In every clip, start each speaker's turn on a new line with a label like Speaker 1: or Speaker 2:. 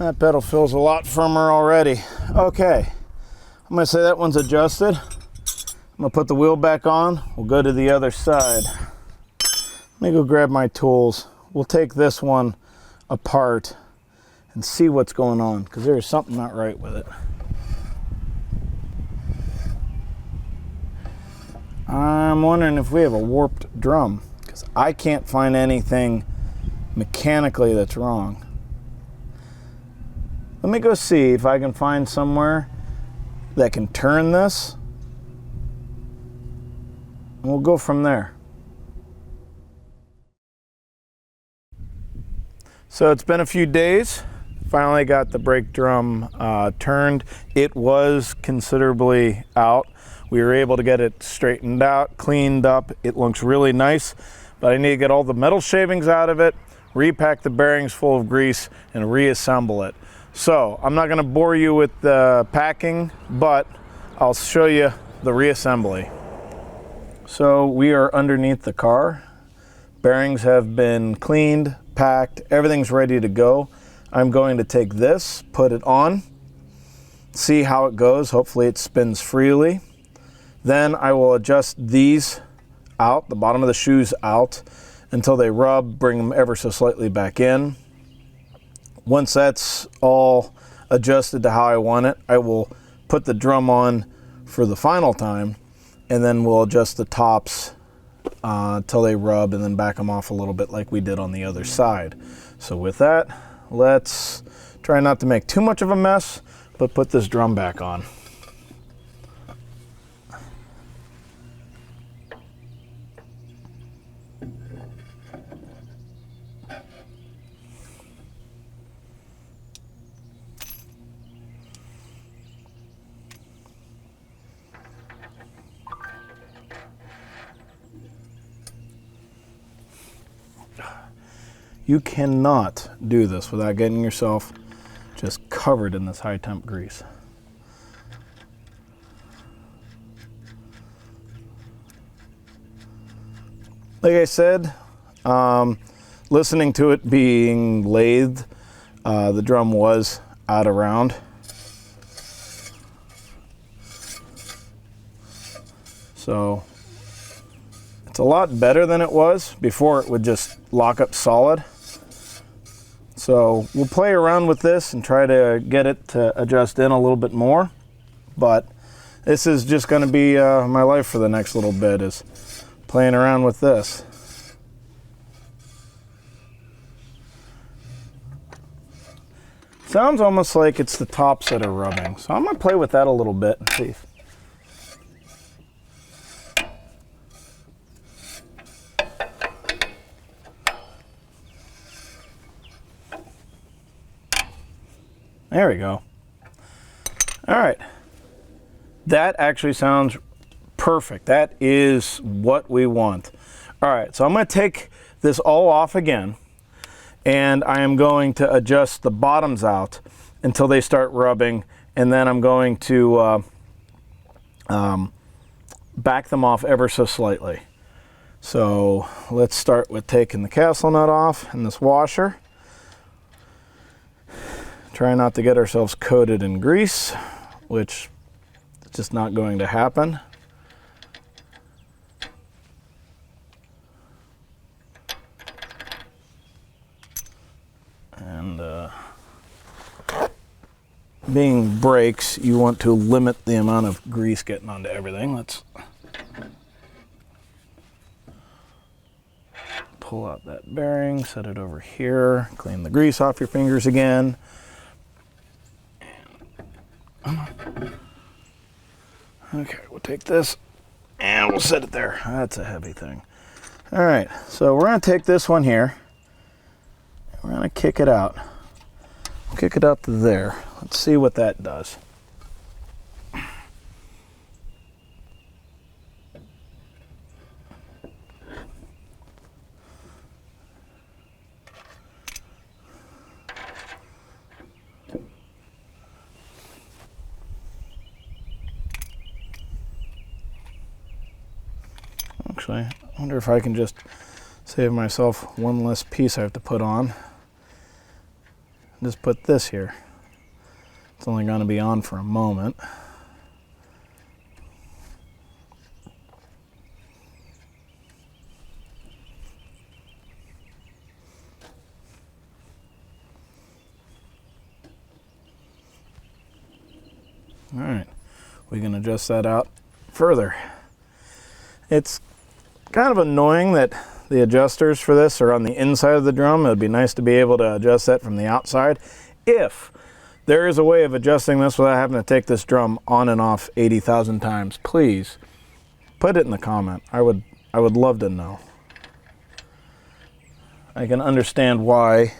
Speaker 1: That pedal feels a lot firmer already. Okay, I'm gonna say that one's adjusted. I'm gonna put the wheel back on. We'll go to the other side. Let me go grab my tools. We'll take this one apart and see what's going on, because there is something not right with it. I'm wondering if we have a warped drum, because I can't find anything mechanically that's wrong. Let me go see if I can find somewhere that can turn this, and we'll go from there. So it's been a few days. Finally got the brake drum turned. It was considerably out. We were able to get it straightened out, cleaned up. It looks really nice, but I need to get all the metal shavings out of it, repack the bearings full of grease, and reassemble it. So I'm not gonna bore you with the packing, but I'll show you the reassembly. So we are underneath the car. Bearings have been cleaned, packed, everything's ready to go. I'm going to take this, put it on, see how it goes. Hopefully it spins freely. Then I will adjust these out, the bottom of the shoes out, until they rub, bring them ever so slightly back in. Once that's all adjusted to how I want it, I will put the drum on for the final time, and then we'll adjust the tops till they rub, and then back them off a little bit like we did on the other side. So with that, let's try not to make too much of a mess, but put this drum back on. You cannot do this without getting yourself just covered in this high temp grease. Like I said, listening to it being lathed, the drum was out of round. So it's a lot better than it was. Before it would just lock up solid. So we'll play around with this and try to get it to adjust in a little bit more. But this is just going to be my life for the next little bit, is playing around with this. Sounds almost like it's the tops that are rubbing. So I'm going to play with that a little bit and see. There we go. All right. That actually sounds perfect. That is what we want. All right, so I'm going to take this all off again, and I am going to adjust the bottoms out until they start rubbing, and then I'm going to back them off ever so slightly. So let's start with taking the castle nut off and this washer. Try not to get ourselves coated in grease, which is just not going to happen. And being brakes, you want to limit the amount of grease getting onto everything. Let's pull out that bearing, set it over here, clean the grease off your fingers again. Okay, we'll take this and we'll set it there. That's a heavy thing. All right, so we're going to take this one here. We're going to kick it out. Kick it out to there. Let's see what that does. Actually, I wonder if I can just save myself one less piece I have to put on. Just put this here. It's only going to be on for a moment. All right, we can adjust that out further. It's kind of annoying that the adjusters for this are on the inside of the drum. It would be nice to be able to adjust that from the outside. If there is a way of adjusting this without having to take this drum on and off 80,000 times, please put it in the comment. I would love to know. I can understand why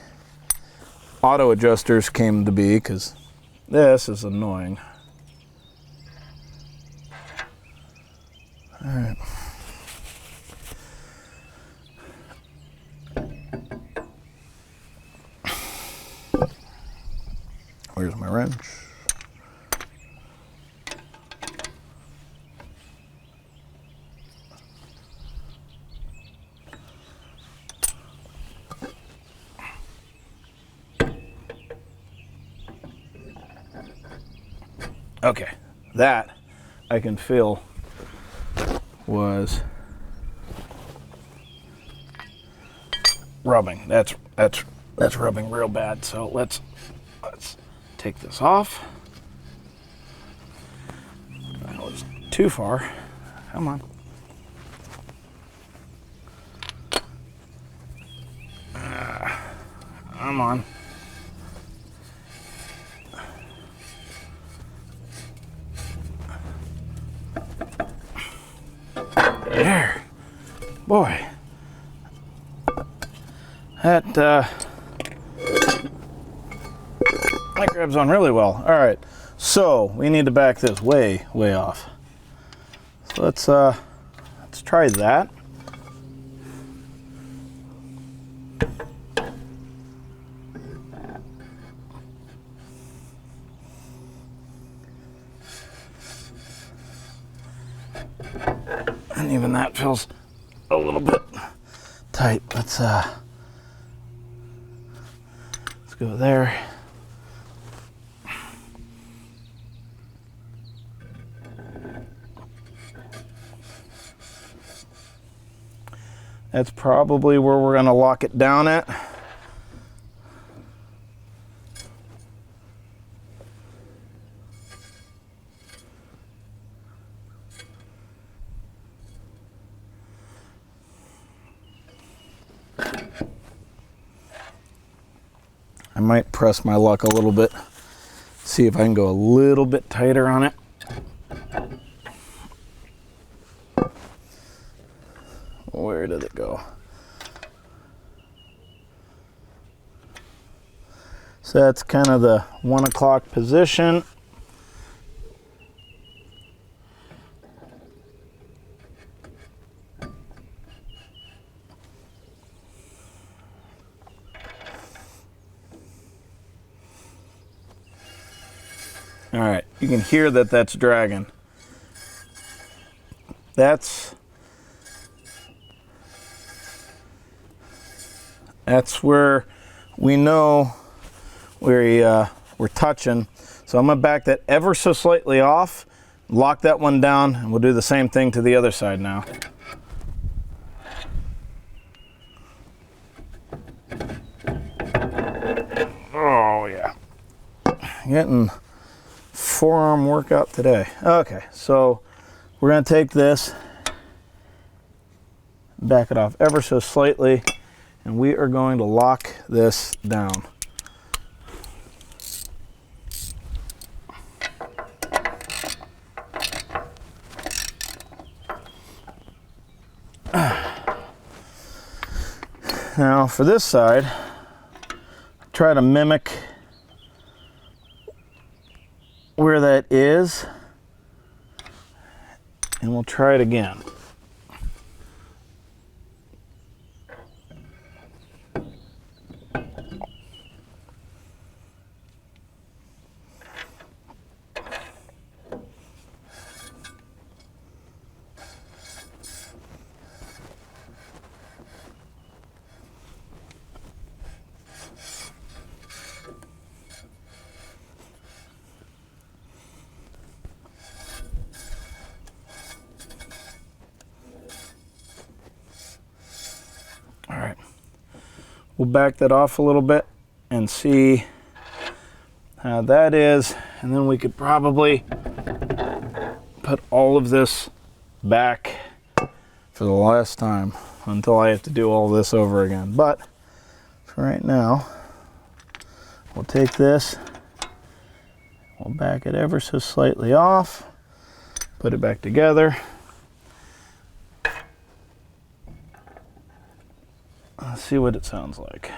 Speaker 1: auto adjusters came to be, because this is annoying. All right. Where's my wrench? Okay, that I can feel was rubbing. That's rubbing real bad. So let's take this off. That was too far. Come on. Come on. There. Boy. That grabs on really well. All right, so we need to back this way off. So let's try that. And even that feels a little bit tight. Let's go there. That's probably where we're going to lock it down at. I might press my luck a little bit, see if I can go a little bit tighter on it. Where did it go? So that's kind of the 1 o'clock position. All right, you can hear that that's dragging. That's where we know we're touching. So I'm gonna back that ever so slightly off, lock that one down, and we'll do the same thing to the other side now. Oh yeah, getting forearm workout today. Okay, so we're gonna take this, back it off ever so slightly, and we are going to lock this down. Now for this side, try to mimic where that is, and we'll try it again. We'll back that off a little bit and see how that is, and then we could probably put all of this back for the last time until I have to do all this over again. But for right now, we'll take this, we'll back it ever so slightly off, put it back together. Let's see what it sounds like.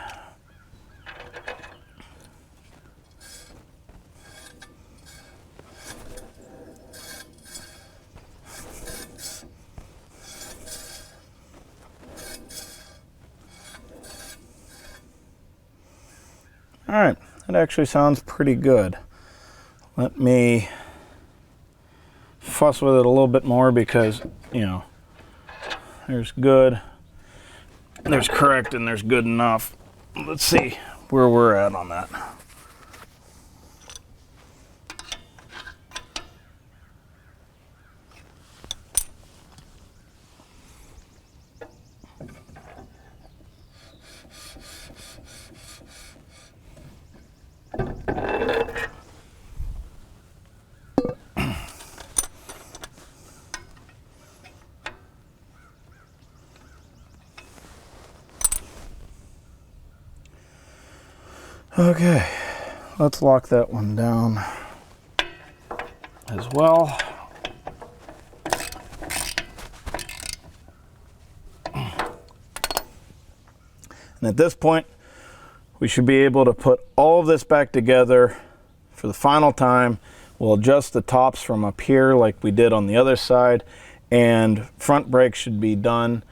Speaker 1: All right, that actually sounds pretty good. Let me fuss with it a little bit more because, you know, there's good, there's correct, and there's good enough. Let's see where we're at on that. Okay, let's lock that one down as well. And at this point, we should be able to put all of this back together for the final time. We'll adjust the tops from up here like we did on the other side, and front brakes should be done.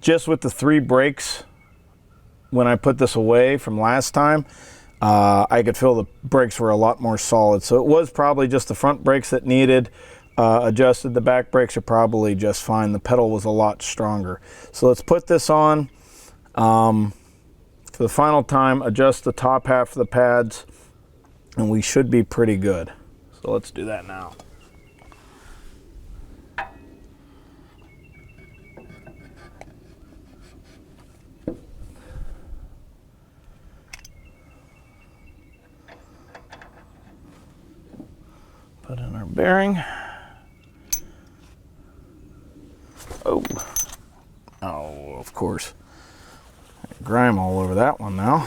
Speaker 1: Just with the 3 brakes, when I put this away from last time, I could feel the brakes were a lot more solid. So it was probably just the front brakes that needed adjusted. The back brakes are probably just fine. The pedal was a lot stronger. So let's put this on for the final time, adjust the top half of the pads, and we should be pretty good. So let's do that now. Put in our bearing. Oh, of course. Grime all over that one now.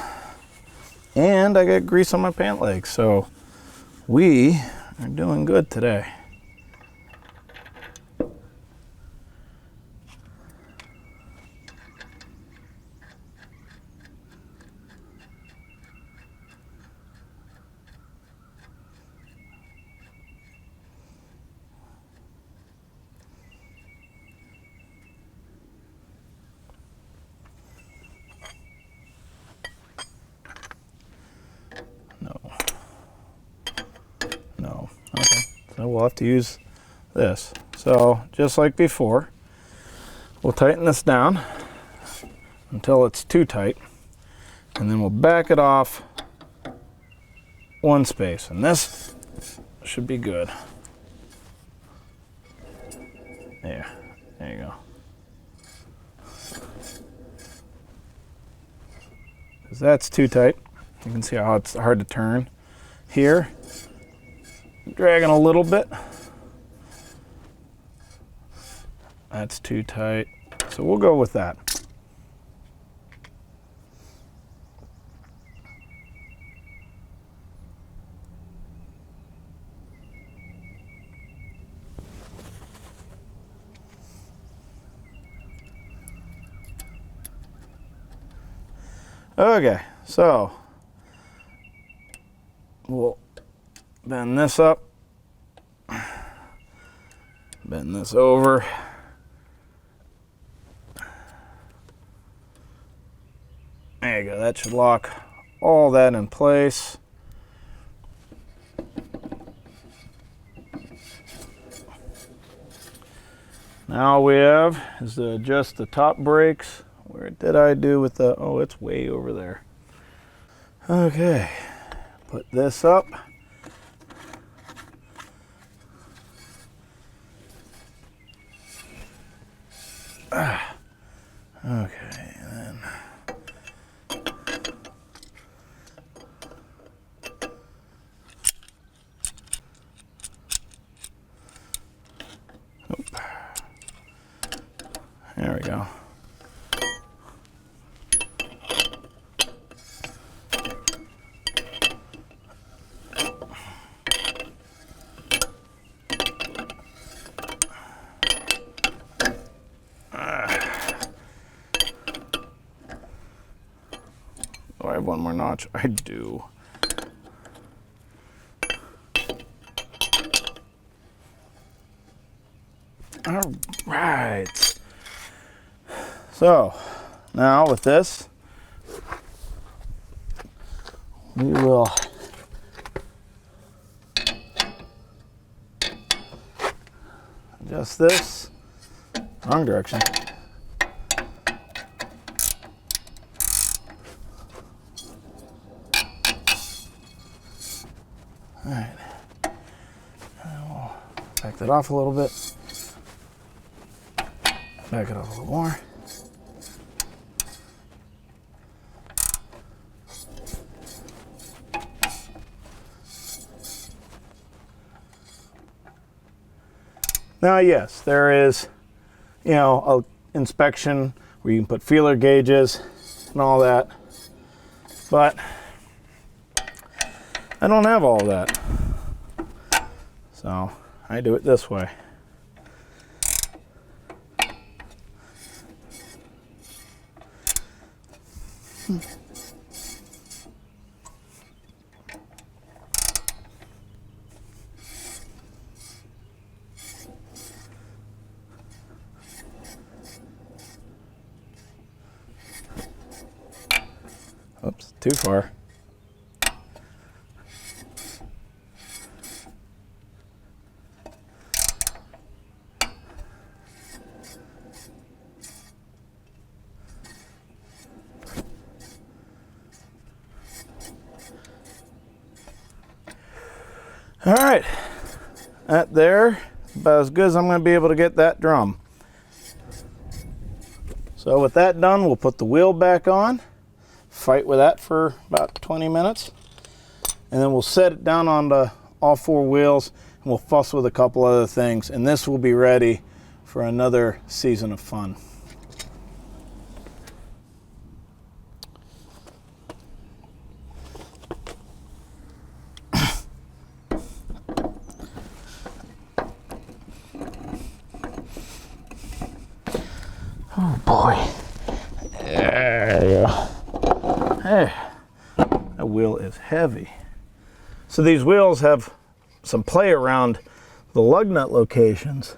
Speaker 1: And I got grease on my pant legs, so we are doing good today. No. Okay. So we'll have to use this. So just like before, we'll tighten this down until it's too tight, and then we'll back it off 1 space, and this should be good. There you go. Because that's too tight. You can see how it's hard to turn. Here, dragging a little bit. That's too tight. So we'll go with that. Okay, so we'll bend this up, bend this over. There you go, that should lock all that in place. Now all we have is to adjust the top brakes. Where did I do with the, oh, it's way over there. Okay, put this up. Okay, and then there we go. Do I have one more notch? I do. All right. So now with this, we will adjust this. Wrong direction. All right. And we'll back that off a little bit. Back it up a little more. Now, yes, there is, you know, an inspection where you can put feeler gauges and all that, but I don't have all that, so I do it this way. Oops, too far. All right, that there, about as good as I'm going to be able to get that drum. So with that done, we'll put the wheel back on, fight with that for about 20 minutes, and then we'll set it down onto all four wheels, and we'll fuss with a couple other things, and this will be ready for another season of fun. Oh boy. There you go. Hey, that wheel is heavy. So these wheels have some play around the lug nut locations.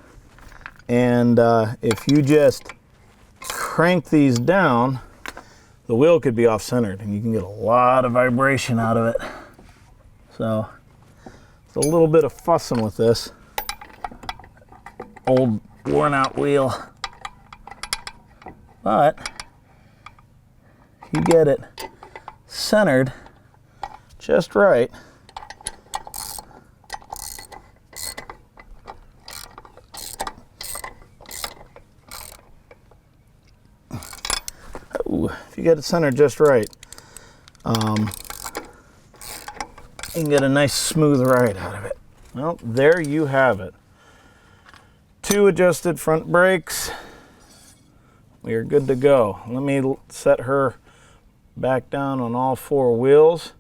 Speaker 1: And if you just crank these down, the wheel could be off-centered and you can get a lot of vibration out of it. So it's a little bit of fussing with this old worn out wheel. But if you get it centered just right, if you get it centered just right, you can get a nice smooth ride out of it. Well, there you have it. 2 adjusted front brakes. We are good to go. Let me set her back down on all 4 wheels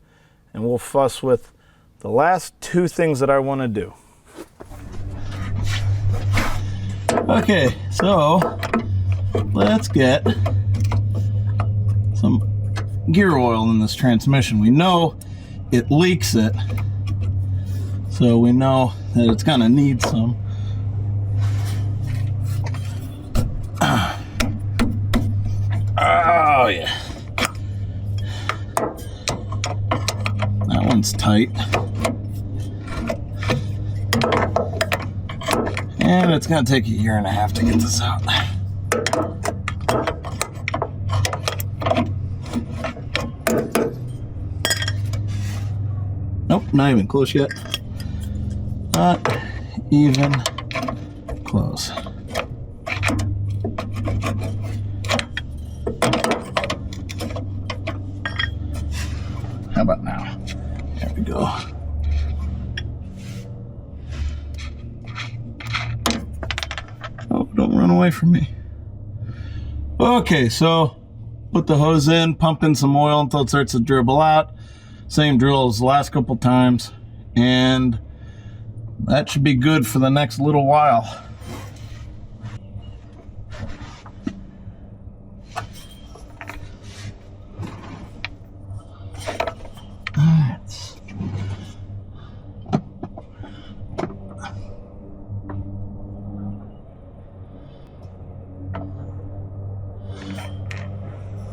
Speaker 1: and we'll fuss with the last 2 things that I want to do. Okay, so let's get some gear oil in this transmission. We know it leaks it, so we know that it's gonna need some. Oh yeah, that one's tight, and it's gonna take a 1.5 years to get this out. Nope, not even close yet. Not even close. Don't run away from me. Okay, so put the hose in, pump in some oil until it starts to dribble out. Same drill as the last couple times, and that should be good for the next little while.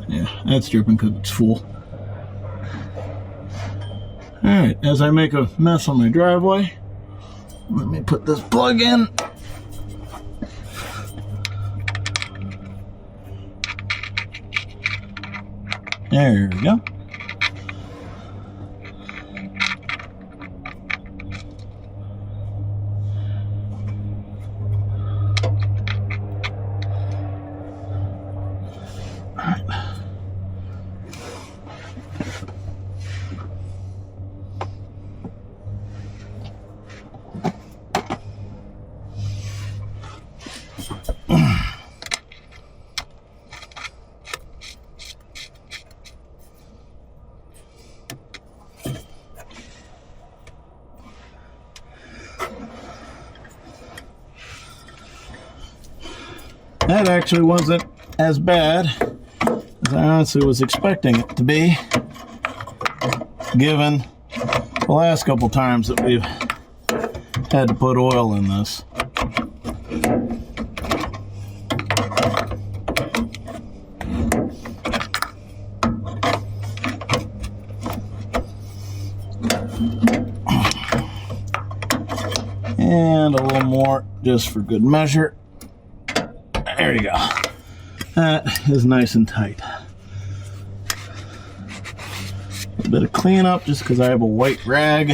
Speaker 1: Yeah, that's dripping because it's full. Alright, as I make a mess on my driveway, let me put this plug in. There we go. That actually wasn't as bad as I honestly was expecting it to be, given the last couple times that we've had to put oil in this. And a little more just for good measure. There you go. That is nice and tight. A bit of cleanup just because I have a white rag.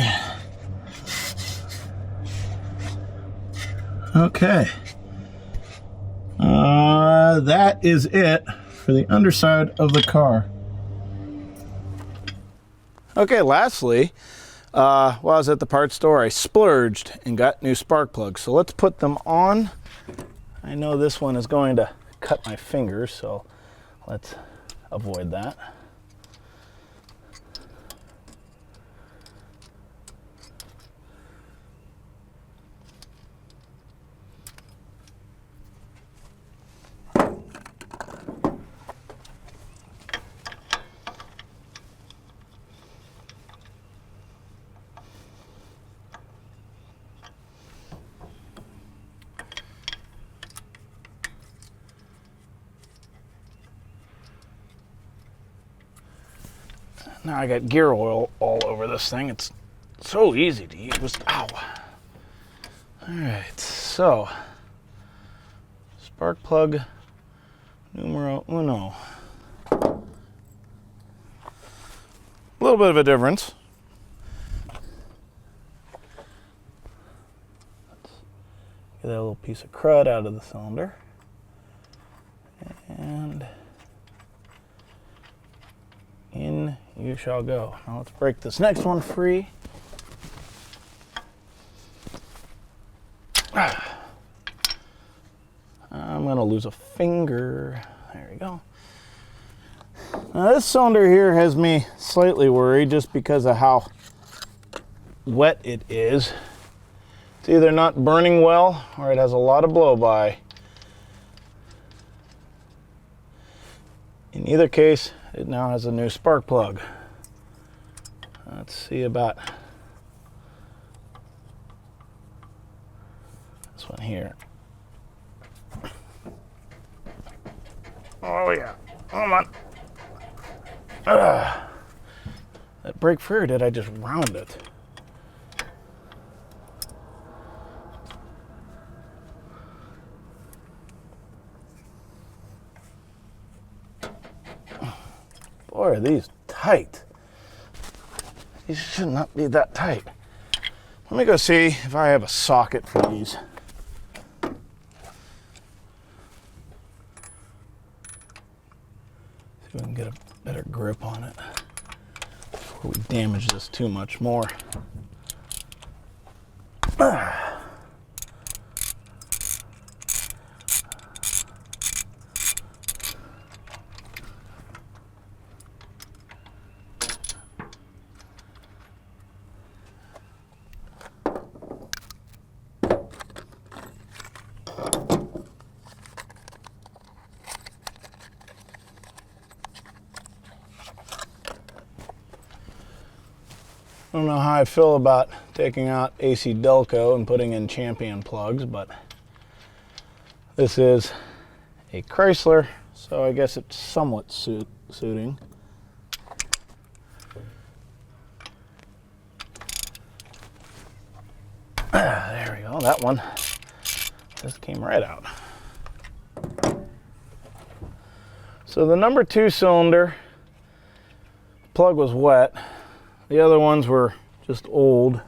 Speaker 1: Okay. That is it for the underside of the car. Okay, lastly, while I was at the parts store, I splurged and got new spark plugs. So let's put them on. I know this one is going to cut my fingers, so let's avoid that. Now I got gear oil all over this thing. It's so easy to use. Ow. Alright, so spark plug numero uno. A little bit of a difference. Let's get that little piece of crud out of the cylinder. And in you shall go. Now let's break this next one free. I'm going to lose a finger. There we go. Now this cylinder here has me slightly worried just because of how wet it is. It's either not burning well or it has a lot of blow-by. In either case, it now has a new spark plug. Let's see about this one here. Oh yeah, come on. That break free, or did I just round it? Boy, are these tight. These should not be that tight. Let me go see if I have a socket for these. See if we can get a better grip on it before we damage this too much more. I don't know how I feel about taking out AC Delco and putting in Champion plugs, but this is a Chrysler, so I guess it's somewhat suiting. There we go, that one just came right out. So the number 2 cylinder plug was wet. The other ones were just old.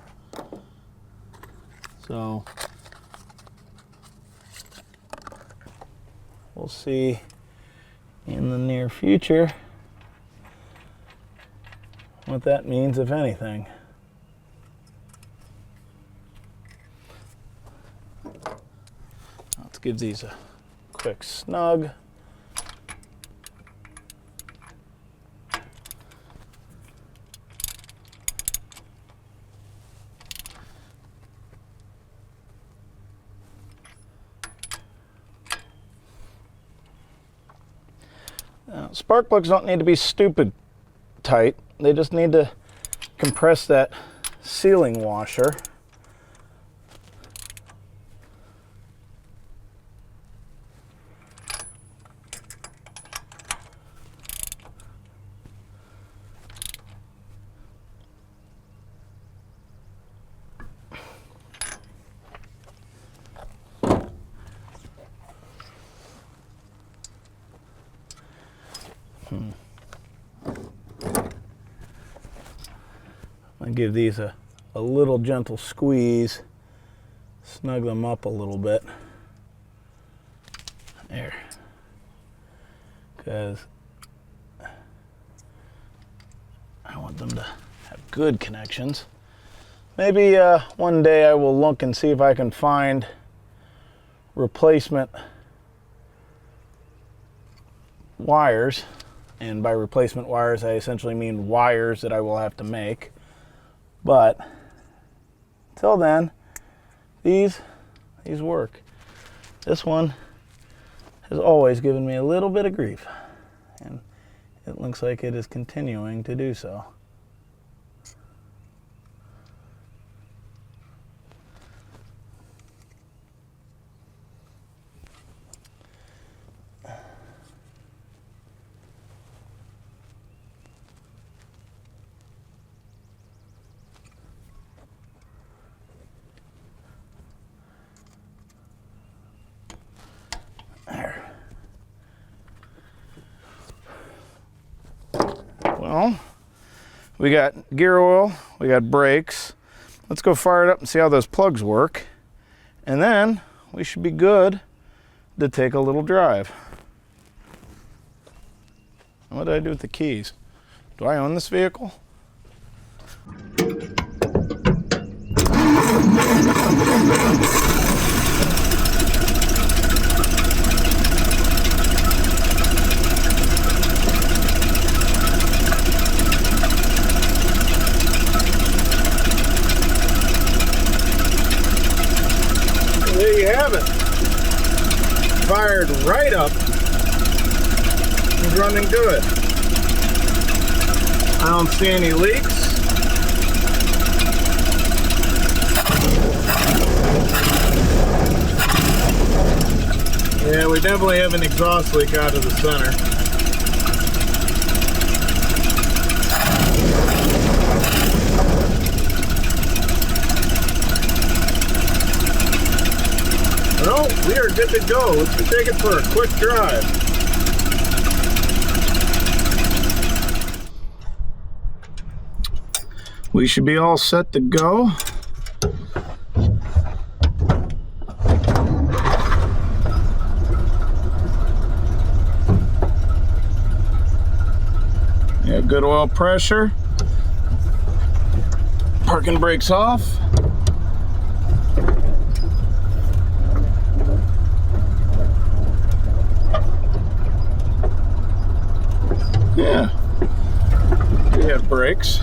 Speaker 1: So we'll see in the near future what that means, if anything. Let's give these a quick snug. Spark plugs don't need to be stupid tight. They just need to compress that sealing washer. I give these a little gentle squeeze, snug them up a little bit. There. Because I want them to have good connections. Maybe one day I will look and see if I can find replacement wires. And by replacement wires, I essentially mean wires that I will have to make. But until then, these work. This one has always given me a little bit of grief, and it looks like it is continuing to do so. Well, we got gear oil, we got brakes. Let's go fire it up and see how those plugs work. And then we should be good to take a little drive. What did I do with the keys? Do I own this vehicle? There you have it. Fired right up and running good. I don't see any leaks. Yeah, we definitely have an exhaust leak out of the center. Well, we are good to go. Let's go take it for a quick drive. We should be all set to go. Yeah, good oil pressure. Parking brakes off. Yeah, we have brakes.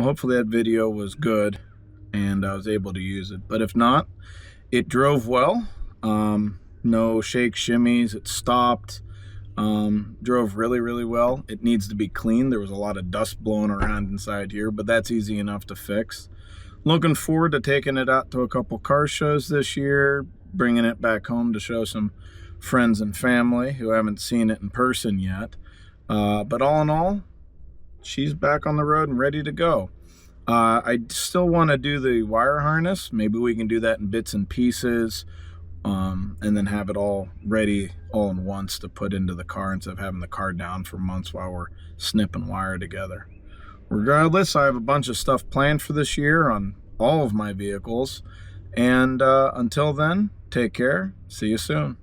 Speaker 1: hopefully that video was good and I was able to use it. But if not, it drove well. No shake shimmies. It stopped. Drove really well. It needs to be cleaned. There was a lot of dust blowing around inside here, but that's easy enough to fix. Looking forward to taking it out to a couple car shows this year, bringing it back home to show some friends and family who haven't seen it in person yet. But all in all, she's back on the road and ready to go. I still want to do the wire harness. Maybe we can do that in bits and pieces, and then have it all ready all in once to put into the car instead of having the car down for months while we're snipping wire together. Regardless, I have a bunch of stuff planned for this year on all of my vehicles. And until then, take care. See you soon.